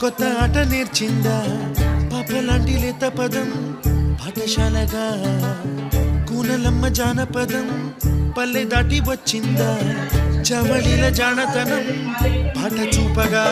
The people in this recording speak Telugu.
కొత్త ఆట నేర్చిందా పాపలాంటి లేత పదం పాఠశాలగా కూనలమ్మ జానపదం పల్లె దాటి వచ్చిందా చవళిల జానతనం పాట చూపగా